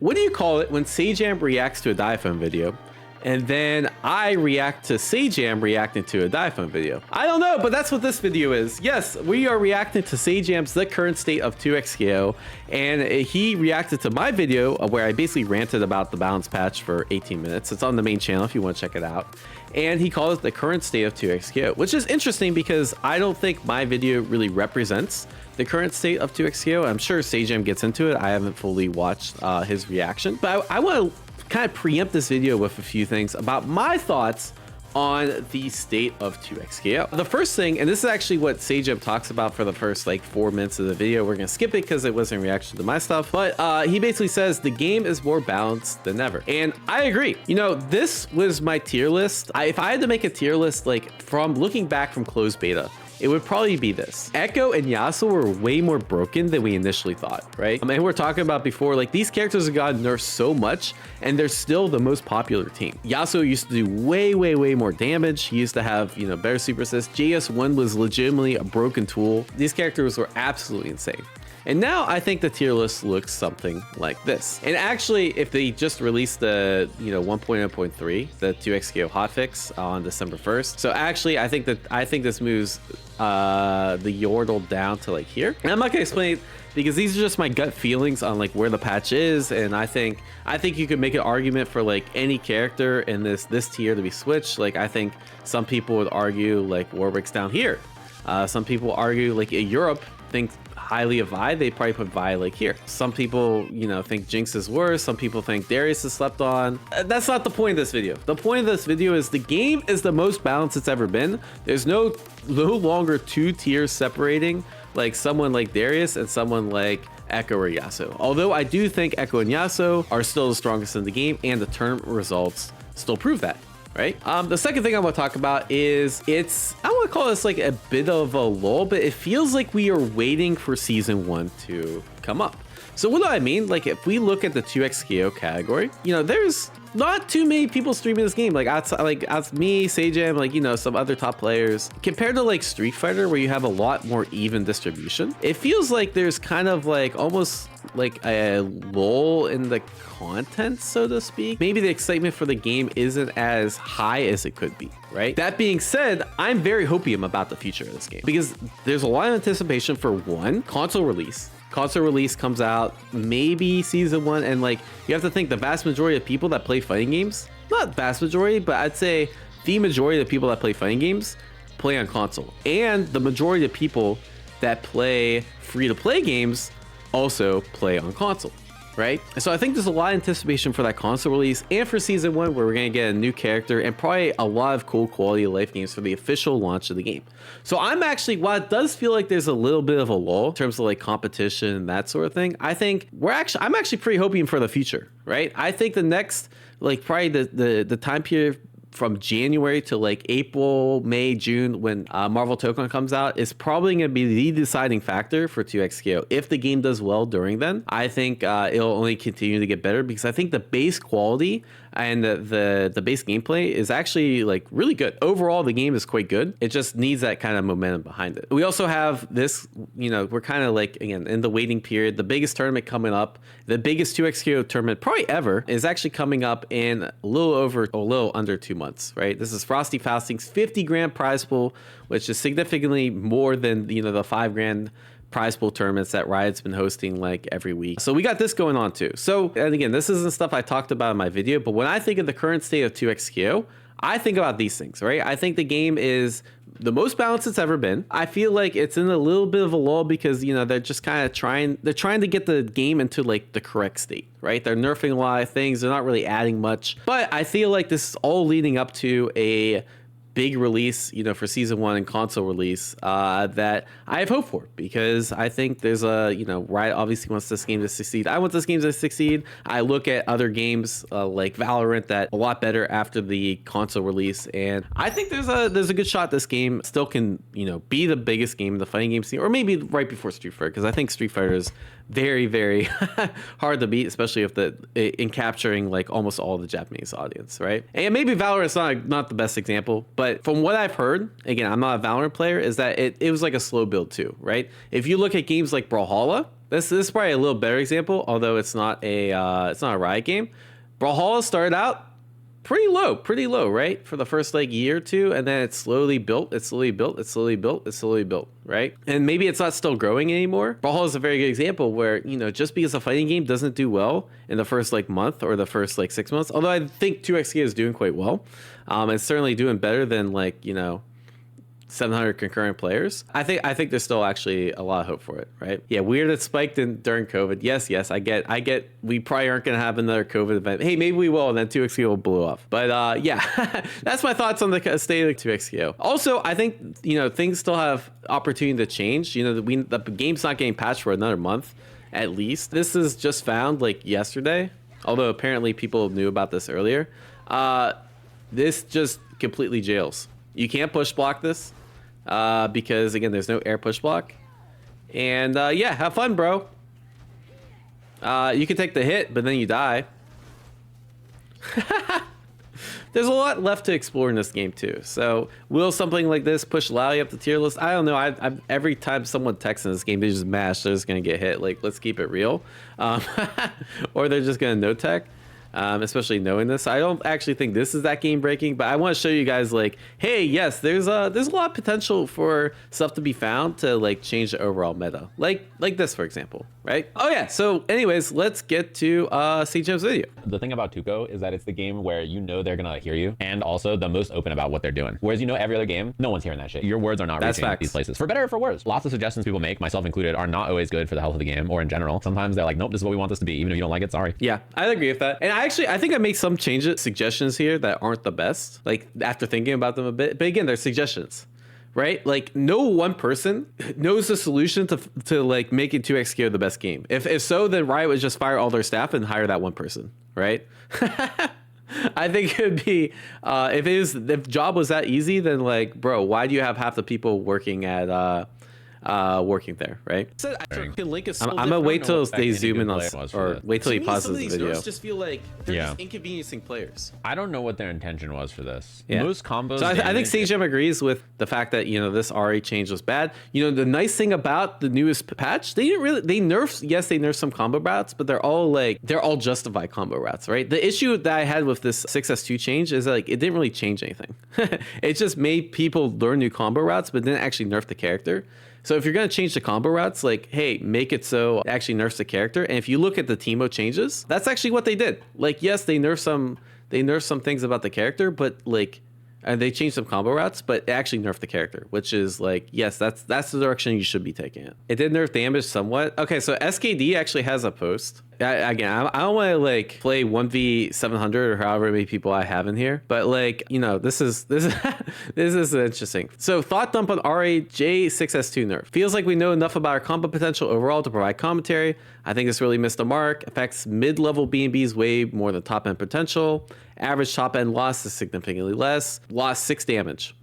What do you call it when Sajam reacts to a Diaphone video, and then I react to Sajam reacting to a Diaphone video? I don't know, but that's what this video is. Yes, we are reacting to Sajam's The Current State of 2xKO, and he reacted to my video where I basically ranted about the balance patch for 18 minutes. It's on the main channel if you want to check it out. And he called it The Current State of 2xKO, which is interesting because I don't think my video really represents the current state of 2xKO. I'm sure Sajam gets into it. I haven't fully watched his reaction, but I want to kind of preempt this video with a few things about my thoughts on the state of 2xKO. The first thing, and this is actually what Sajam talks about for the first like 4 minutes of the video. We're gonna skip it because it wasn't a reaction to my stuff, but he basically says the game is more balanced than ever. And I agree. You know, this was my tier list. If I had to make a tier list, like from looking back from closed beta, it would probably be this. Echo and Yasuo were way more broken than we initially thought, right? I mean, we're talking about before, like these characters have gotten nerfed so much and they're still the most popular team. Yasuo used to do way more damage. He used to have, you know, better super assist. JS1 was legitimately a broken tool. These characters were absolutely insane. And now I think the tier list looks something like this. And actually, if they just released the, you know, 1.0.3, the 2xKO hotfix on December 1st. So actually, I think this moves the Yordle down to like here. And I'm not gonna explain it because these are just my gut feelings on like where the patch is. And I think you could make an argument for like any character in this tier to be switched. Like I think some people would argue like Warwick's down here. Some people argue like Europe think highly of Vi, they probably put Vi like here. Some people, you know, think Jinx is worse. Some people think Darius is slept on. That's not the point of this video. The point of this video is the game is the most balanced it's ever been. There's no longer two tiers separating like someone like Darius and someone like Echo or Yasuo. Although I do think Echo and Yasuo are still the strongest in the game and the tournament results still prove that. Right. The second thing I want to talk about is I want to call this like a bit of a lull, but it feels like we are waiting for season 1 to come up. So what do I mean? Like if we look at the 2xKO category, you know, there's not too many people streaming this game. Like outside, like me, Sajam, like, you know, some other top players compared to like Street Fighter where you have a lot more even distribution. It feels like there's kind of like almost like a lull in the content, so to speak. Maybe the excitement for the game isn't as high as it could be, right? That being said, I'm very hopium about the future of this game because there's a lot of anticipation for one, console release. Console release comes out maybe season 1, and like you have to think the vast majority of people that play fighting games, not vast majority, but I'd say the majority of the people that play fighting games play on console, and the majority of people that play free-to-play games also play on console, right? So I think there's a lot of anticipation for that console release and for season 1 where we're gonna get a new character and probably a lot of cool quality of life games for the official launch of the game. So I'm actually, while it does feel like there's a little bit of a lull in terms of like competition and that sort of thing, I think I'm actually pretty hoping for the future, right? I think the next, like probably the time period from January to like April, May, June, when Marvel Token comes out, is probably going to be the deciding factor for 2xKO. If the game does well during then, I think it'll only continue to get better because I think the base quality and the base gameplay is actually like really good. Overall, the game is quite good. It just needs that kind of momentum behind it. We also have this, you know, we're kind of like, again, in the waiting period. The biggest tournament coming up, the biggest 2xKO tournament probably ever, is actually coming up in a little under 2 months, right? This is Frosty Fausting's 50 grand prize pool, which is significantly more than, you know, the 5 grand prize pool tournaments that Riot's been hosting like every week. So we got this going on too. So, and again, this isn't stuff I talked about in my video, but when I think of the current state of 2xKO, I think about these things, right? I think the game is the most balanced it's ever been. I feel like it's in a little bit of a lull because, you know, they're just kind of trying to get the game into like the correct state, right? They're nerfing a lot of things. They're not really adding much, but I feel like this is all leading up to a big release, you know, for season 1 and console release that I have hope for, because I think there's a, you know, Riot obviously wants this game to succeed. I want this game to succeed. I look at other games like Valorant that a lot better after the console release, and I think there's a good shot this game still can, you know, be the biggest game in the fighting game scene, or maybe right before Street Fighter, because I think Street Fighter is very hard to beat, especially if in capturing like almost all the Japanese audience, right? And maybe Valorant's not the best example, but from what I've heard, again, I'm not a Valorant player, is that it was like a slow build too, right? If you look at games like Brawlhalla, This is probably a little better example, although it's not a Riot game. Brawlhalla started out pretty low, right? For the first like year or two, and then it slowly built, right? And maybe it's not still growing anymore. Brawlhalla is a very good example where, you know, just because a fighting game doesn't do well in the first like month or the first like 6 months, although I think 2xk is doing quite well, it's certainly doing better than like, you know, 700 concurrent players. I think there's still actually a lot of hope for it, right? Yeah, weird it spiked during COVID. Yes, I get. We probably aren't going to have another COVID event. Hey, maybe we will, and then 2xq will blow off. But yeah, that's my thoughts on the state of 2xq. Also, I think, you know, things still have opportunity to change. You know, the game's not getting patched for another month, at least. This is just found like yesterday, although apparently people knew about this earlier. This just completely jails. You can't push block this. Because again, there's no air push block, and yeah, have fun, bro. You can take the hit, but then you die. There's a lot left to explore in this game too. So will something like this push Lally up the tier list? I don't know. I every time someone texts in this game, they just mash. They're just gonna get hit. Like, let's keep it real, or they're just gonna no tech. Especially knowing this, I don't actually think this is that game breaking, but I want to show you guys like, hey, yes, there's a lot of potential for stuff to be found to like change the overall meta, like this for example, right? Oh yeah. So anyways, let's get to Sajam's video. The thing about Tuco is that it's the game where you know they're gonna hear you, and also the most open about what they're doing. Whereas, you know, every other game, no one's hearing that shit. Your words are not reaching these places, for better or for worse. Lots of suggestions people make, myself included, are not always good for the health of the game or in general. Sometimes they're like, nope, this is what we want this to be, even if you don't like it. Sorry. Yeah, I agree with that. And I think I make some suggestions here that aren't the best, like after thinking about them a bit, but again, they're suggestions, right? Like no one person knows the solution to like making 2xq the best game. If so, then Riot would just fire all their staff and hire that one person, right? I think it would be if job was that easy, then like, bro, why do you have half the people working at working there, right? So I'm gonna wait till they zoom in on, or wait till he pauses the video. Just feel like they're just inconveniencing players. I don't know what their intention was for this. Yeah. Most combos. So I think Sajam agrees with the fact that, you know, this RA change was bad. You know, the nice thing about the newest patch, they nerfed some combo routes, but they're all justified combo routes, right? The issue that I had with this 6S2 change is that, like, it didn't really change anything. It just made people learn new combo routes, but didn't actually nerf the character. So if you're going to change the combo routes, like, hey, make it so it actually nerfs the character. And if you look at the Teemo changes, that's actually what they did. Like, yes, they nerfed some things about the character, but like, and they changed some combo routes, but it actually nerfed the character, which is like, yes, that's the direction you should be taking it. It did nerf damage somewhat. Okay, so SKD actually has a post. Again, I don't want to like play 1v700 or however many people I have in here, but like, you know, this is this is interesting. So thought dump on RAJ6S2 nerf. Feels like we know enough about our combo potential overall to provide commentary. I think this really missed the mark. Affects mid-level B&Bs way more than top-end potential. Average top-end loss is significantly less. Lost 6 damage.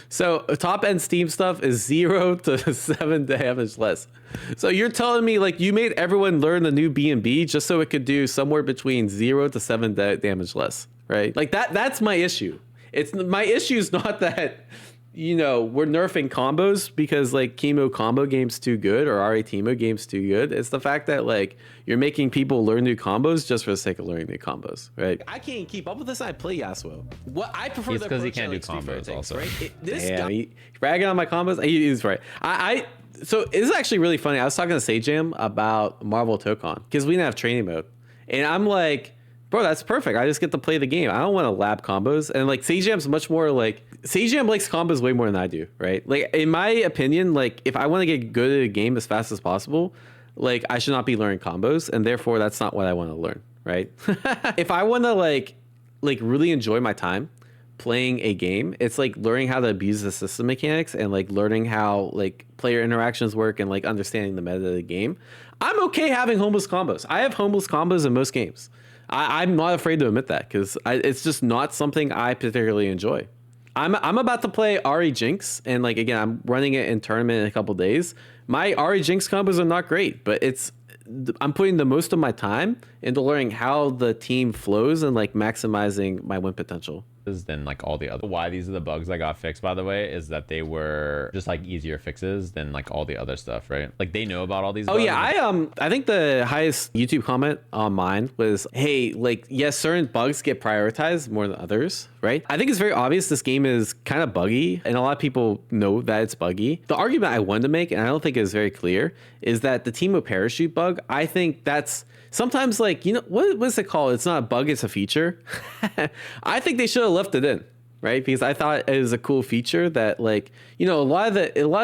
So top end Steam stuff is 0 to 7 damage less. So you're telling me like you made everyone learn the new B&B just so it could do somewhere between 0 to 7 damage less, right? Like that's my issue. My issue is not that, you know, we're nerfing combos because like Chemo combo game's too good or RA Teemo game's too good. It's the fact that like you're making people learn new combos just for the sake of learning new combos, right? I can't keep up with this. I play Yasuo. What I prefer the because he can't do combos also. Right? He bragging on my combos. He's right. So it's actually really funny. I was talking to Sajam about Marvel Tokon because we didn't have training mode, and I'm like, bro, that's perfect. I just get to play the game. I don't want to lab combos. And like Sajam's much more like, Sajam likes combos way more than I do, right? Like in my opinion, like if I want to get good at a game as fast as possible, like I should not be learning combos, and therefore that's not what I want to learn, right? If I want to like really enjoy my time playing a game, it's like learning how to abuse the system mechanics and like learning how like player interactions work and like understanding the meta of the game. I'm okay having homeless combos. I have homeless combos in most games. I'm not afraid to admit that because it's just not something I particularly enjoy. I'm about to play Ari Jinx, and like again, I'm running it in tournament in a couple days. My Ari Jinx combos are not great, but I'm putting the most of my time into learning how the team flows and like maximizing my win potential. than like all the other. Why these are the bugs that got fixed, by the way, is that they were just like easier fixes than like all the other stuff, right? Like they know about all these bugs. Oh yeah, I think the highest YouTube comment on mine was, hey, like yes, certain bugs get prioritized more than others, right? I think it's very obvious this game is kind of buggy, and a lot of people know that it's buggy. The argument I wanted to make, and I don't think it was very clear, is that the Teemo parachute bug, I think that's sometimes like, you know, what's it called? It's not a bug, it's a feature. I think they should have left it in, right? Because I thought it was a cool feature that, like, you know, a lot of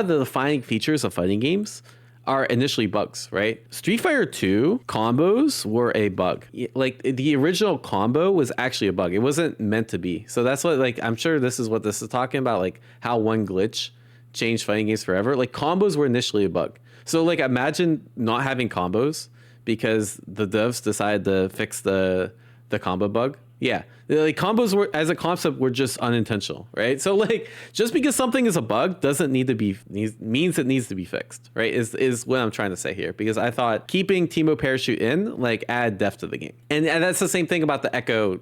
the defining features of fighting games are initially bugs, right? Street Fighter 2 combos were a bug. Like the original combo was actually a bug. It wasn't meant to be. So that's what, like, I'm sure this is what this is talking about, like how one glitch changed fighting games forever. Like combos were initially a bug. So like imagine not having combos because the devs decided to fix the combo bug. Yeah, like combos were, as a concept, were just unintentional, right? So like just because something is a bug doesn't need to be means it needs to be fixed, right? Is what I'm trying to say here, because I thought keeping Teemo parachute in like add depth to the game, and that's the same thing about the echo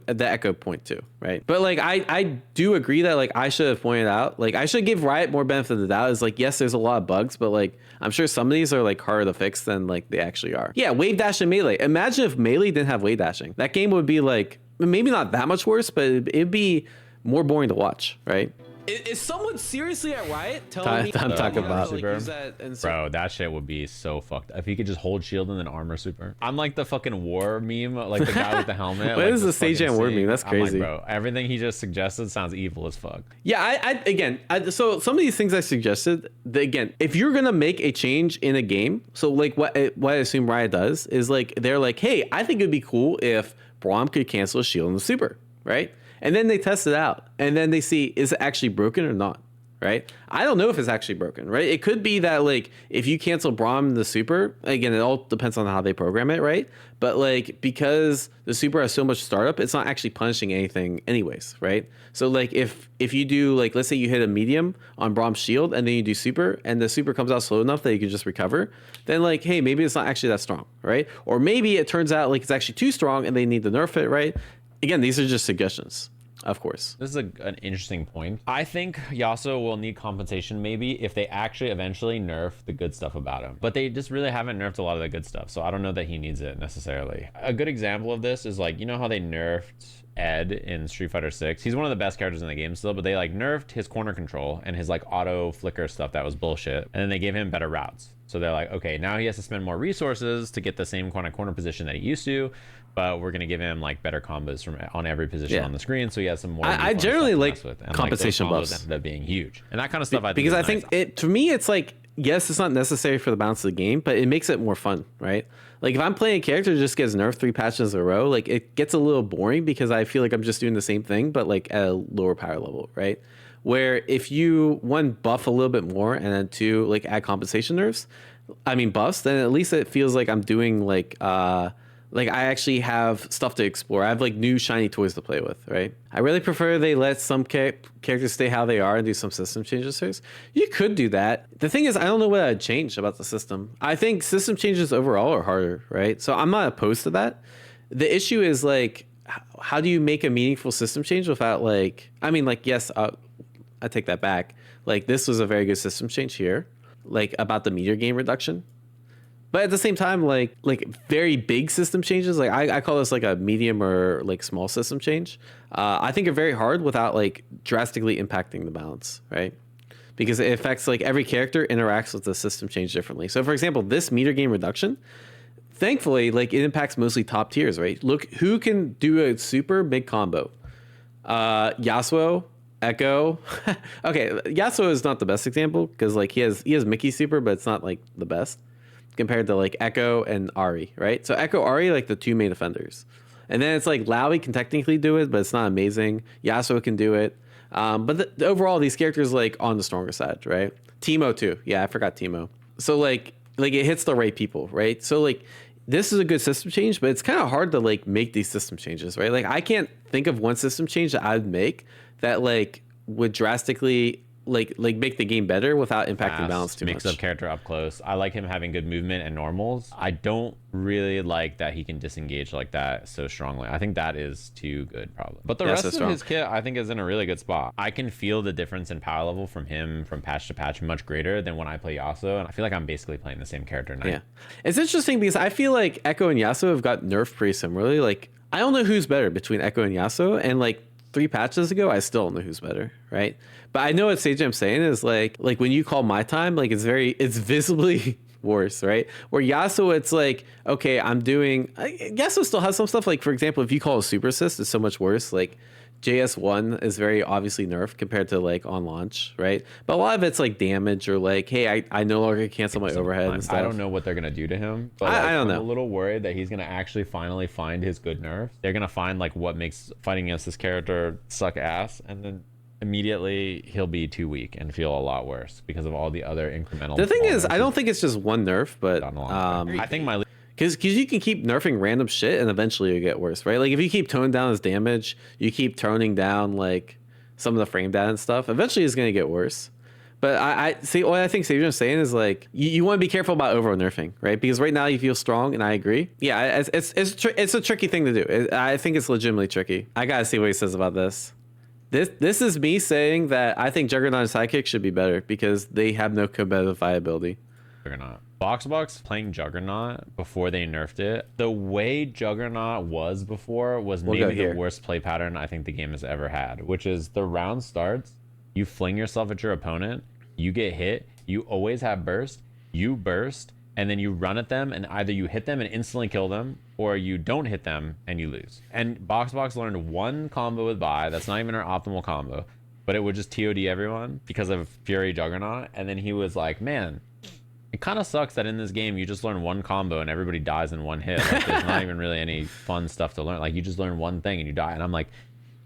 point too, right? But like I do agree that like I should have pointed out, like I should give Riot more benefit of the doubt. Is like, yes, there's a lot of bugs, but like I'm sure some of these are like harder to fix than like they actually are. Yeah, wave dash and melee. Imagine if melee didn't have wave dashing, that game would be like, maybe not that much worse, but it'd be more boring to watch, right? Is someone seriously at Riot telling me I'm talking about like, use that bro, that shit would be so fucked if he could just hold shield and then armor super. I'm like the fucking war meme, like the guy with the helmet. What like is the Sajam war meme? That's crazy. Like, bro, everything he just suggested sounds evil as fuck. Yeah, so some of these things I suggested, again, if you're gonna make a change in a game, so like what I assume Riot does is like they're like, hey, I think it'd be cool if Braum could cancel a shield in the super, right? And then they test it out, and then they see, is it actually broken or not, right? I don't know if it's actually broken, right? It could be that like if you cancel Braum in the super, again, it all depends on how they program it, right? But like because the super has so much startup, it's not actually punishing anything anyways, right? So like if you do, like, let's say you hit a medium on Braum's shield and then you do super and the super comes out slow enough that you can just recover, then like, hey, maybe it's not actually that strong, right? Or maybe it turns out like it's actually too strong and they need to nerf it, right? Again, these are just suggestions, of course. This is an interesting point. I think Yasuo will need compensation maybe if they actually eventually nerf the good stuff about him. But they just really haven't nerfed a lot of the good stuff, so I don't know that he needs it necessarily. A good example of this is like, you know how they nerfed Ed in Street Fighter 6? He's one of the best characters in the game still, but they like nerfed his corner control and his like auto flicker stuff that was bullshit. And then they gave him better routes. So they're like, okay, now he has to spend more resources to get the same kind of corner position that he used to, but we're going to give him like better combos from on every position on the screen, so he has some more. I generally like compensation buffs. Ended up being huge, and that kind of stuff. Because I think it, to me, it's like, yes, it's not necessary for the balance of the game, but it makes it more fun, right? Like if I'm playing a character that just gets nerfed 3 patches in a row, like it gets a little boring because I feel like I'm just doing the same thing, but like at a lower power level, right? Where if you, one, buff a little bit more, and then 2, like add compensation nerfs, buffs, then at least it feels like I'm doing like I actually have stuff to explore. I have like new shiny toys to play with, right? I really prefer they let some characters stay how they are and do some system changes first. You could do that. The thing is, I don't know what I'd change about the system. I think system changes overall are harder, right? So I'm not opposed to that. The issue is like, how do you make a meaningful system change without like, yes, I take that back. Like this was a very good system change here, like about the meter gain reduction. But at the same time, like very big system changes, like I call this like a medium or like small system change, I think are very hard without like drastically impacting the balance, right? Because it affects like every character interacts with the system change differently. So for example, this meter gain reduction, thankfully, like it impacts mostly top tiers, right? Look who can do a super big combo. Yasuo, Echo. Okay, Yasuo is not the best example because like he has Mickey super, but it's not like the best compared to like Echo and Ari, right? So Echo, Ari, like the 2 main offenders. And then it's like Lowy can technically do it, but it's not amazing. Yasuo can do it. But overall, these characters like on the stronger side, right? Teemo too. Yeah, I forgot Teemo. So like it hits the right people, right? So like this is a good system change, but it's kind of hard to like make these system changes, right? Like I can't think of one system change that I'd make that like would drastically make the game better without impacting balance too much. Mix of character up close. I like him having good movement and normals. I don't really like that he can disengage like that so strongly. I think that is too good probably. But the rest of his kit I think is in a really good spot. I can feel the difference in power level from him from patch to patch much greater than when I play Yasuo, and I feel like I'm basically playing the same character now. Yeah, it's interesting because I feel like Echo and Yasuo have got nerfed pretty similarly. Like I don't know who's better between Echo and Yasuo, and like 3 patches ago I still don't know who's better, right? But I know what Sajam's saying is like when you call my time, like it's visibly worse, right? Where Yasuo, it's like, okay, Yasuo still has some stuff. Like for example, if you call a super assist, it's so much worse. Like JS1 is very obviously nerfed compared to like on launch, right? But a lot of it's like damage or like, hey, I no longer cancel my overhead and stuff. I don't know what they're gonna do to him, but I don't know. I'm a little worried that he's gonna actually finally find his good nerfs. They're gonna find like what makes fighting against this character suck ass, and then immediately he'll be too weak and feel a lot worse because of all the other incremental. The thing is, I don't think it's just one nerf, but I think my because you can keep nerfing random shit and eventually it'll get worse, right? Like if you keep toning down his damage, you keep toning down like some of the frame data and stuff, eventually it's gonna get worse. But I see what I think Sajam's saying is like you want to be careful about over nerfing, right? Because right now you feel strong, and I agree. Yeah, it's a tricky thing to do. I think it's legitimately tricky. I gotta see what he says about this. This is me saying that I think Juggernaut and Sidekick should be better because they have no competitive viability. Juggernaut. Box playing Juggernaut before they nerfed it. The way Juggernaut was before was maybe the worst play pattern I think the game has ever had, which is the round starts, you fling yourself at your opponent, you get hit, you always have burst, you burst, and then you run at them, and either you hit them and instantly kill them, or you don't hit them and you lose. And Box learned one combo with Vi that's not even our optimal combo, but it would just TOD everyone because of Fury Juggernaut. And then he was like, man, it kind of sucks that in this game you just learn one combo and everybody dies in one hit. Like, there's not even really any fun stuff to learn. Like you just learn one thing and you die. And I'm like,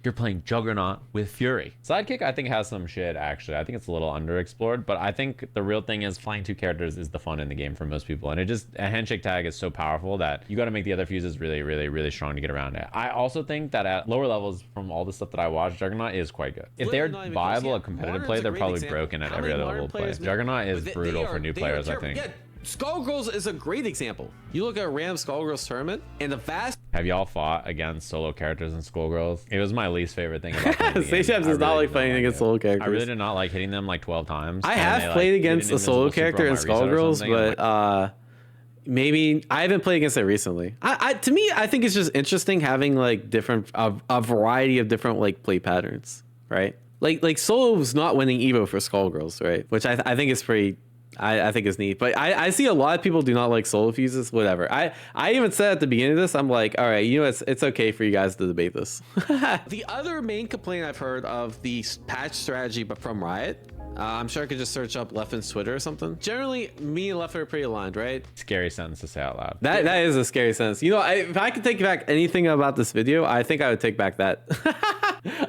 you're playing Juggernaut with Fury. Sidekick, I think, has some shit, actually. I think it's a little underexplored, but I think the real thing is playing 2 characters is the fun in the game for most people. And a handshake tag is so powerful that you got to make the other fuses really, really, really strong to get around it. I also think that at lower levels, from all the stuff that I watched, Juggernaut is quite good. If they're viable at competitive play, they're probably broken at every other level of play. Juggernaut is brutal for new players, I think. Skullgirls is a great example. You look at a random Skullgirls tournament, and the vast... Have y'all fought against solo characters in Skullgirls? It was my least favorite thing about playing the game. Sajam does not like playing against solo characters. I really did not like hitting them like 12 times. I have played against a solo character in Skullgirls, but maybe I haven't played against it recently. To me, I think it's just interesting having like a variety of different like play patterns, right? Like Solo's not winning Evo for Skullgirls, right? Which I think is pretty... I think it's neat, but I see a lot of people do not like solo fuses, whatever. I even said at the beginning of this, I'm like, all right, you know, it's okay for you guys to debate this. The other main complaint I've heard of the patch strategy, but from Riot, I'm sure I could just search up Leffin's Twitter or something. Generally, me and Leffen are pretty aligned, right? Scary sentence to say out loud. That is a scary sentence. You know, if I could take back anything about this video, I think I would take back that.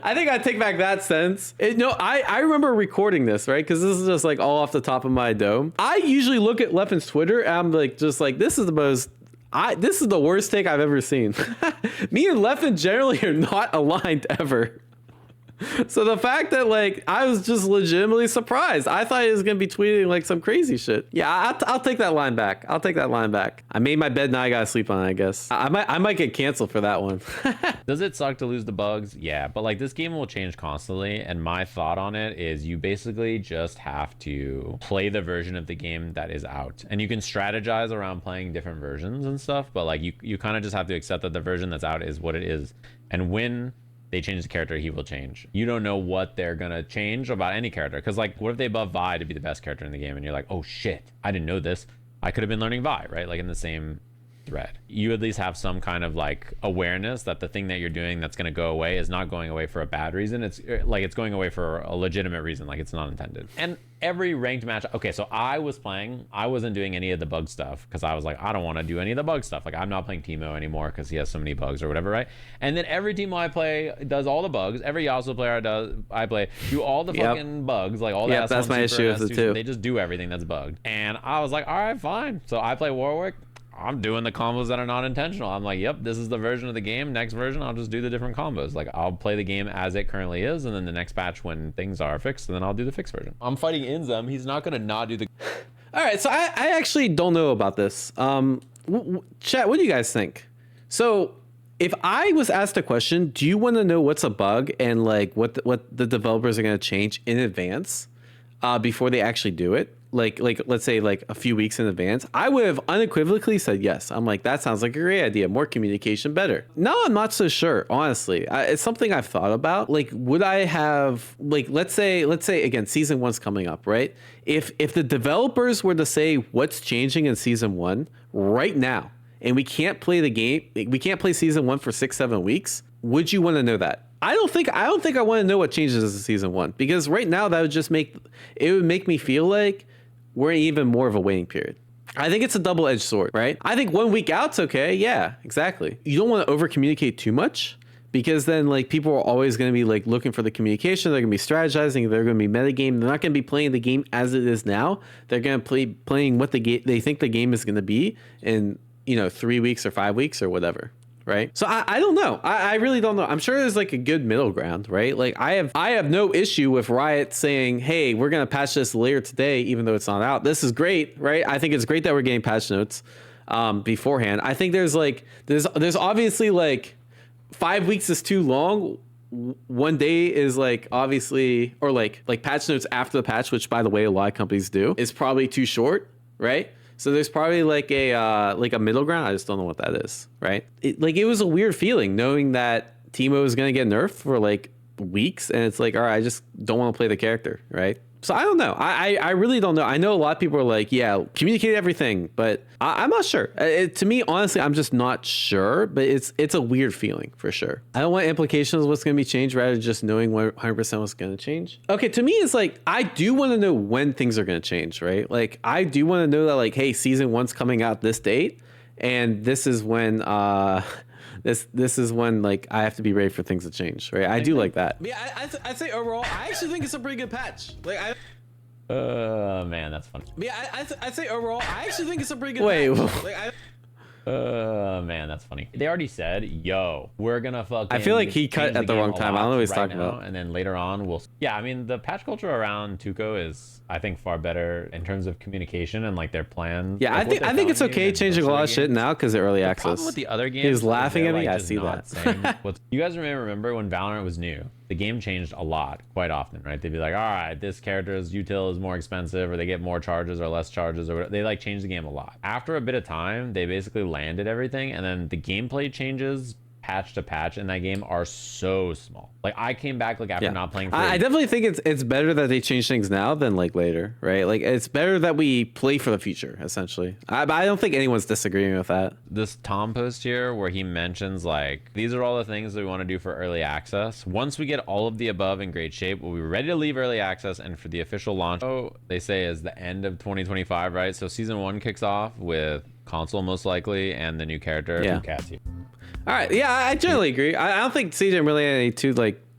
I think I'd take back that sentence. I remember recording this, right? Because this is just like all off the top of my dome. I usually look at Leffen's Twitter and I'm like, just like, this is the worst take I've ever seen. Me and Leffen generally are not aligned ever. So the fact that like I was just legitimately surprised. I thought he was gonna be tweeting like some crazy shit. Yeah, I'll take that line back. I'll take that line back. I made my bed, now I gotta sleep on it, I guess. I might get canceled for that one. Does it suck to lose the bugs? Yeah, but like this game will change constantly, and my thought on it is you basically just have to play the version of the game that is out, and you can strategize around playing different versions and stuff, but like you kind of just have to accept that the version that's out is what it is, and when they change the character, he will change. You don't know what they're gonna change about any character, because like what if they buff Vi to be the best character in the game and you're like, oh shit, I didn't know this, I could have been learning Vi, right? Like in the same thread, you at least have some kind of like awareness that the thing that you're doing that's going to go away is not going away for a bad reason. It's like it's going away for a legitimate reason, like it's not intended. And every ranked match, okay, so I wasn't doing any of the bug stuff because I was like, I don't want to do any of the bug stuff. Like I'm not playing Teemo anymore because he has so many bugs or whatever, right? And then every Teemo I play does all the bugs. Every Yasuo player I play do all the fucking bugs, like all the that's my issue with it too. They just do everything that's bugged. And I was like, all right, fine. So I play Warwick. I'm doing the combos that are not intentional. I'm like, yep, this is the version of the game. Next version, I'll just do the different combos. Like, I'll play the game as it currently is, and then the next patch when things are fixed, and then I'll do the fixed version. I'm fighting Inzem. He's not gonna not do the. All right, so I actually don't know about this. Chat, what do you guys think? So if I was asked a question, do you want to know what's a bug and like what the developers are going to change in advance before they actually do it? Like let's say like a few weeks in advance, I would have unequivocally said yes. I'm like, that sounds like a great idea. More communication, better. Now I'm not so sure, honestly. It's something I've thought about. Like, would I have, like, let's say again, season 1's coming up, right? If the developers were to say what's changing in season 1 right now, and we can't play the game, we can't play season 1 for 6-7 weeks, would you want to know that? I don't think I want to know what changes in season 1, because right now that would just make me feel like we're in even more of a waiting period. I think it's a double-edged sword, right? I think 1 week out's okay. Yeah, exactly. You don't want to over communicate too much, because then like people are always going to be like looking for the communication. They're going to be strategizing. They're going to be metagame. They're not going to be playing the game as it is now. They're going to playing what they think the game is going to be in 3 weeks or 5 weeks or whatever. Right. So I don't know. I really don't know. I'm sure there's like a good middle ground, right? Like I have no issue with Riot saying, hey, we're going to patch this later today, even though it's not out. This is great, right? I think it's great that we're getting patch notes beforehand. I think there's obviously like 5 weeks is too long. 1 day is like obviously, or like patch notes after the patch, which by the way, a lot of companies do, is probably too short, right? So there's probably like a middle ground. I just don't know what that is, right? It was a weird feeling knowing that Teemo is going to get nerfed for like weeks, and it's like, all right, I just don't want to play the character, right? So I don't know. I really don't know. I know a lot of people are like, yeah, communicate everything, but I'm not sure. To me, honestly, I'm just not sure, but it's a weird feeling for sure. I don't want implications of what's going to be changed rather than just knowing 100% what's going to change. Okay, to me, it's like, I do want to know when things are going to change, right? Like, I do want to know that like, hey, season 1's coming out this date, and this is when this is when like I have to be ready for things to change, right? I do like that. Yeah, I'd say overall, I actually think it's a pretty good patch. Like man, that's funny. Yeah, I'd say overall, I actually think it's a pretty good patch. Like, man, that's funny. They already said, yo, we're gonna fucking. I feel like he cut at the wrong time. I don't know what he's talking about. And then later on, yeah, I mean, the patch culture around Tuco is, I think, far better in terms of communication and like their plans. Yeah, like, I think it's okay changing a lot of shit now because of early access. The problem with the other games, he's laughing at me. I see that. You guys remember when Valorant was new? The game changed a lot, quite often, right? They'd be like, all right, this character's util is more expensive, or they get more charges or less charges, or whatever. They like changed the game a lot. After a bit of time, they basically landed everything, and then the gameplay changes patch to patch in that game are so small. Like, I came back like after not playing for I definitely think it's better that they change things now than like later, right? Like, it's better that we play for the future, essentially. But I don't think anyone's disagreeing with that. This Tom post here where he mentions like, these are all the things that we want to do for early access. Once we get all of the above in great shape, we'll be ready to leave early access, and for the official launch, they say is the end of 2025, right? So season 1 kicks off with console most likely and the new character. Yeah. Cats here. All right, yeah, I generally agree. I don't think CJ really had any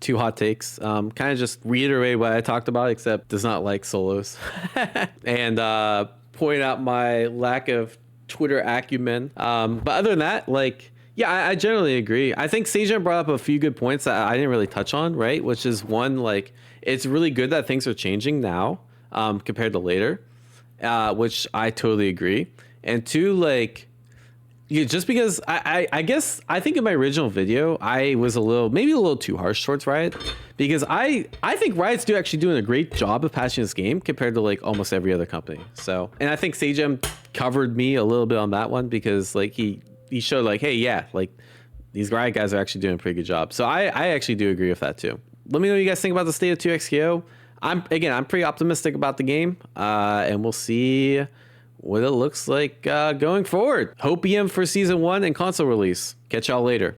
two hot takes. Kind of just reiterate what I talked about, except does not like solos, and point out my lack of Twitter acumen. But other than that, like, yeah, I generally agree. I think Sajam brought up a few good points that I didn't really touch on, right? Which is one, like, it's really good that things are changing now compared to later, which I totally agree. And two, like, yeah, just because I guess I think in my original video I was maybe a little too harsh towards Riot, because I think Riot's actually doing a great job of patching this game compared to like almost every other company. So, and I think Sajam covered me a little bit on that one, because like he showed like, hey, yeah, like these Riot guys are actually doing a pretty good job. So I actually do agree with that too. Let me know what you guys think about the state of 2XKO. I'm pretty optimistic about the game, and we'll see what it looks like going forward. Hopium for season 1 and console release. Catch y'all later.